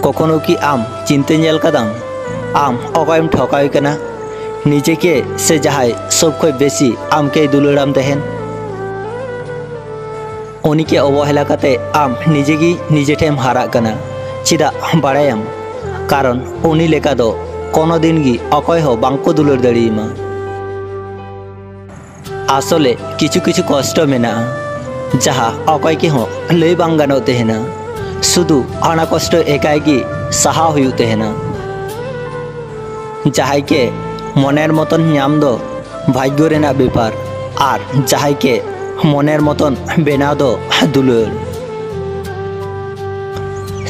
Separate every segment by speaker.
Speaker 1: कखनो कि आम चिंते नेल कदाम आम अकयम ठकाय कना निजे के से जहाय सब खय बेसी आम के दुलाराम तहेन उनी के अवहेला काते आम निजे गी निजे ठेम हारा कना चिदा बाड़ायाम कारण उनी लेका दो कोनो दिन गी अकय हो बांको दुलार दाड़ियेमा आसले किछु किछु कष्ट मेना जहाँ अकय के हो लई बांग गानो तेहेना शुधु आना कष्ट एकाई गी साहा हुयु तेहेना जहाय के मनेर मतन नाम दो भाग्य रेना बेपार आर जहाय के मनेर मतन बेनाव दो दुलार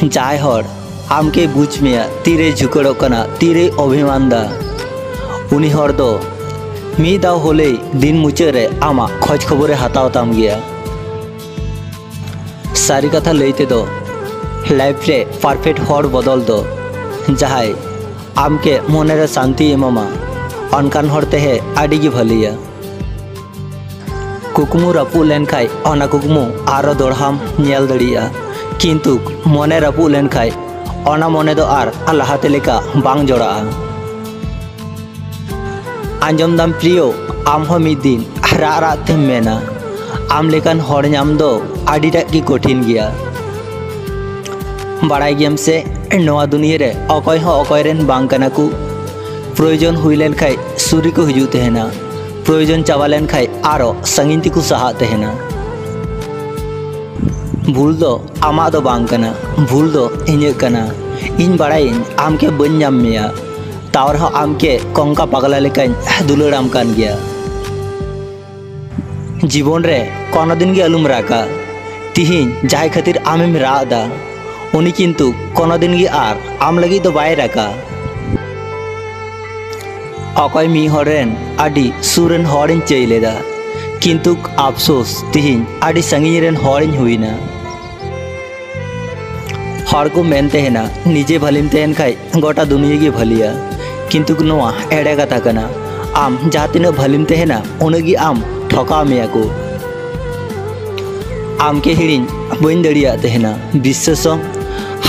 Speaker 1: जहाय हर आम के बुझ मेया तीरे झुकड़ो कना तीरे अभिमान दा उनी हर दो मी दाव होले दिन मुचाद रे आमा खोज खबरे हाताव ताम गया सारी कथा लईते दो लाइफ रे परफेक्ट हर बदल दो जहाय आम के मने रे शांति एमामा अनकान हर तेहे आडी गी भलिया कुकमु रापु लेन खाय अना कुकमु आरो दोड़हाम नेल दाड़िया किंतु मने रापु लेन खाय अना मने दो आर लाहाते लेका बांग जोड़ा आंजम दाम प्रियो आम हो मिद दिन रा तेम मेना आम लेकान हर नाम दो आडीटा की कठिन गया बाड़ाय गेम से नवा दुनिया रे अकय हो अकय रेन बांग कना कु प्रयोजन हुई लेन खाय सुरी को हिजु तेहेना प्रयोजन चावा लेन खाय आरो संगिन तिकु साहा तेहेना भूल दो आमा दो बांग कना भूल दो इᱧ कना इन बाड़ाय आम के बन नाम मेया तावर हो आम के कंका पगला लेकान दुलाराम कान गया जीवन रे कोनो दिन गे अलुम राका तिहिन जाय खातिर आमेम रादा उनी किंतु कोनो दिन गे आर आम लगी दो बाय राका अकय मी हरेन आडी सुरेन हरिन चैलेदा किंतु अफसोस तिहिन आडी संगिन रेन हरिन हुईना हर को मेन तेहेना निजे भलिम तेहेन खाय गोटा दुनिया गे भलिया किंतु नोआ एड़े कथा कना आम जहाँ तीन भलिम तेहेना उनगी आम ठका मेया को आम के हिड़िन बन दाड़िया तेहेना विश्वास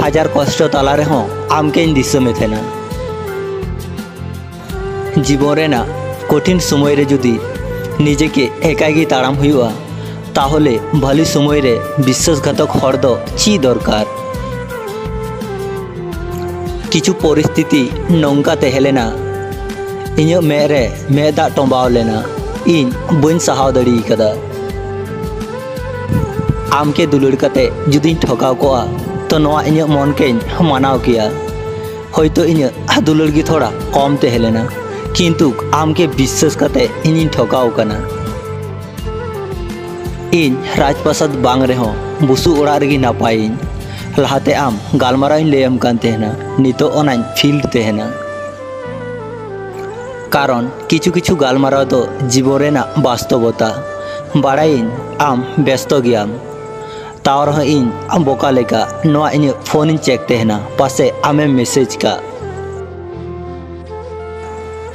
Speaker 1: हजार कष्ट तला रेहों आम के दिशा में तेना जीवन रेना कठिन समय रे जुदी निजे के एकागी ताड़ाम हुआ ताहले भली समय रे विश्वासघातक हर दो ची दरकार किछु परिस्थिति नौका तहेलेना इᱧ मेरे मेदा टोंबाव लेना इन बन सहाव दाड़ी कदा आम के दुलड़ कते जुदी ठकाव कोआ तो नोआ इᱧ मन के मानाव किया होयतो इᱧ दुलड़ गी थोड़ा कम तहेलेना किंतु आम के विश्वास कते इᱧ ठकाव कना इन राजप्रसाद बांग रेहों बुसु ओड़ा रेगी नापाय लहाते आम गालमाराव लैम कान तेहेना नितो ओनाñ फील्ड तेहेना कारण किछु किछु गालमाराव तो जीवन रेना वास्तवता बाड़ाइन आम व्यस्त गयाम तावर हो इन आम बोका लेका नोआ इन फोन इन चेक तेहेना पासे आमे मैसेज का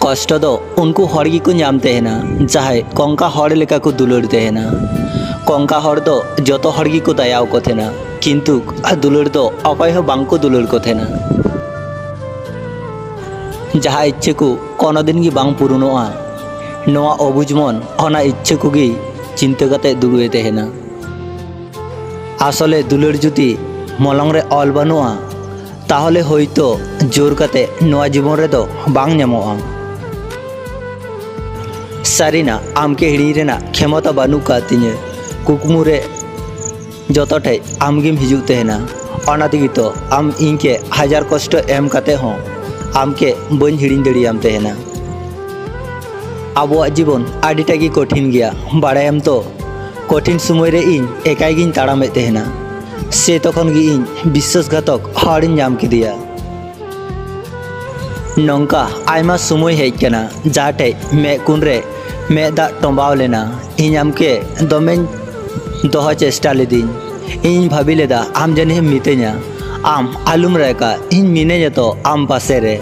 Speaker 1: कष्ट दो उनको हर गी को नाम तेहेना जहाय कंका हर लेका को दुलार तेहेना कंका हर दो जतो हर गी को दयाव को थेना किंतु दुलार दो अकय हो बांको दुलार को थेना जहाँ इच्छे को कोनो दिन गी बांग पुरुनोआ नोआ अबुझमन ओना इच्छे को गी चिंता कते दुड़ुए तेहेना आसले दुलार जुदी मलंग रे ऑल बानुआ ताहले होयतो जोर कते नोआ जीवन रे दो बांग ᱧᱟᱢᱚᱜᱼᱟ सारीना आम के हिड़ी रेना क्षमता बानु का तिᱧ कुकमु रे जतो ठे आमगिम हिजु तेहेना ओना तिगी तो आम इन के हजार कष्ट एम कते हो आम के बन हिड़िन दाड़ियाम तेहेना आबोआ जीवन आडीटा गी कठिन गया बाड़ायाम तो कठिन समय रे इन एकाई गिन ताड़ामे तेहेना से तखन गी इन विश्वासघातक हरिन नाम किदिया नौका आयमा समय हेज कना जाटे मे कुन रे मे दा टोंबाव लेना इन आम के दमेन दोह चेष्टा लेदिन इन भाभी लेदा आम जने मिते냐 आम आलुम रेका इन मिने냐 तो आम पासे रे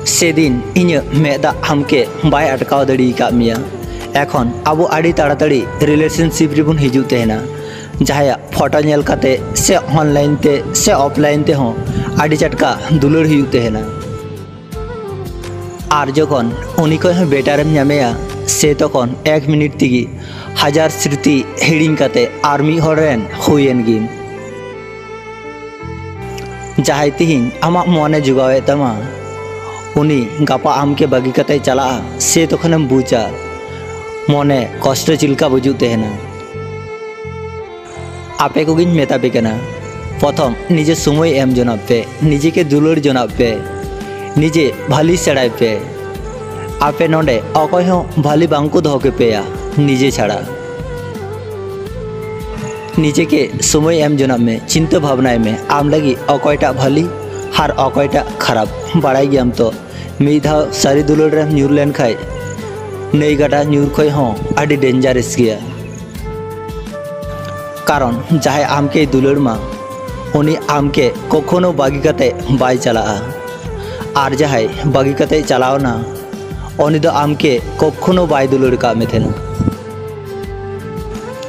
Speaker 1: सेदिन इन मेदा आमके बाय अटकाव दाड़ी का मिया एखन आबो आड़ी ताड़ाताड़ी रिलेशनशिप रिबुन हिजु तेहेना जहाया फोटो नेल काते से ऑनलाइन ते से ऑफलाइन ते हो आड़ी चटका दुलड़ हुई तेना और जखन उनी को बेटारम नामेया से तखन 1 मिनट तेगी 1000 स्मृति हिड़िंग काते आर मी हरेन हुयेन गिन जहाय तिहिन आमा मने जुगावे तमा उनी गापा आमके बागी काते चला से तखनम बुझा मने कष्ट चिलका बुझू तेना आपे को गिन मेता पे कना प्रथम निजे समय एम जनाब पे निजे के दुलड़ जनाब पे निजे भाली सेड़ाई पे आपे नोडे अकय हो भाली बांको दहो के पेया निजे छाड़ा निजे के समय एम जनाब में चिंता भावना में आम लगी अकयटा भाली हार अकयटा खराब बाड़ाई गयाम तो मीधा सारी दुलड़ रे न्यूर लेन खाय नई गाटा न्यूर खय हो आडी डेंजारस गया कारण जहाय आमके दुलड़ मा उनी आमके कखनो बागी काते बाय चला और जहाय बागी काते चलाओ ना उनी दो आमके कखनो बाय दुलड़ का में थेना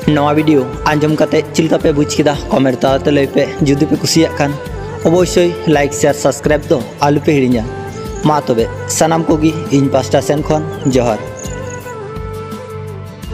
Speaker 1: नवा वीडियो आंजम काते चिलका पे बुझ केदा कमेंट ताते लई पे जुदी पे कुसिया कान अवश्य लाइक शेयर सब्सक्राइब दो आलू पे हिड़िया मा तबे सनाम कोगी इन पास्टा सेन खन जोहार।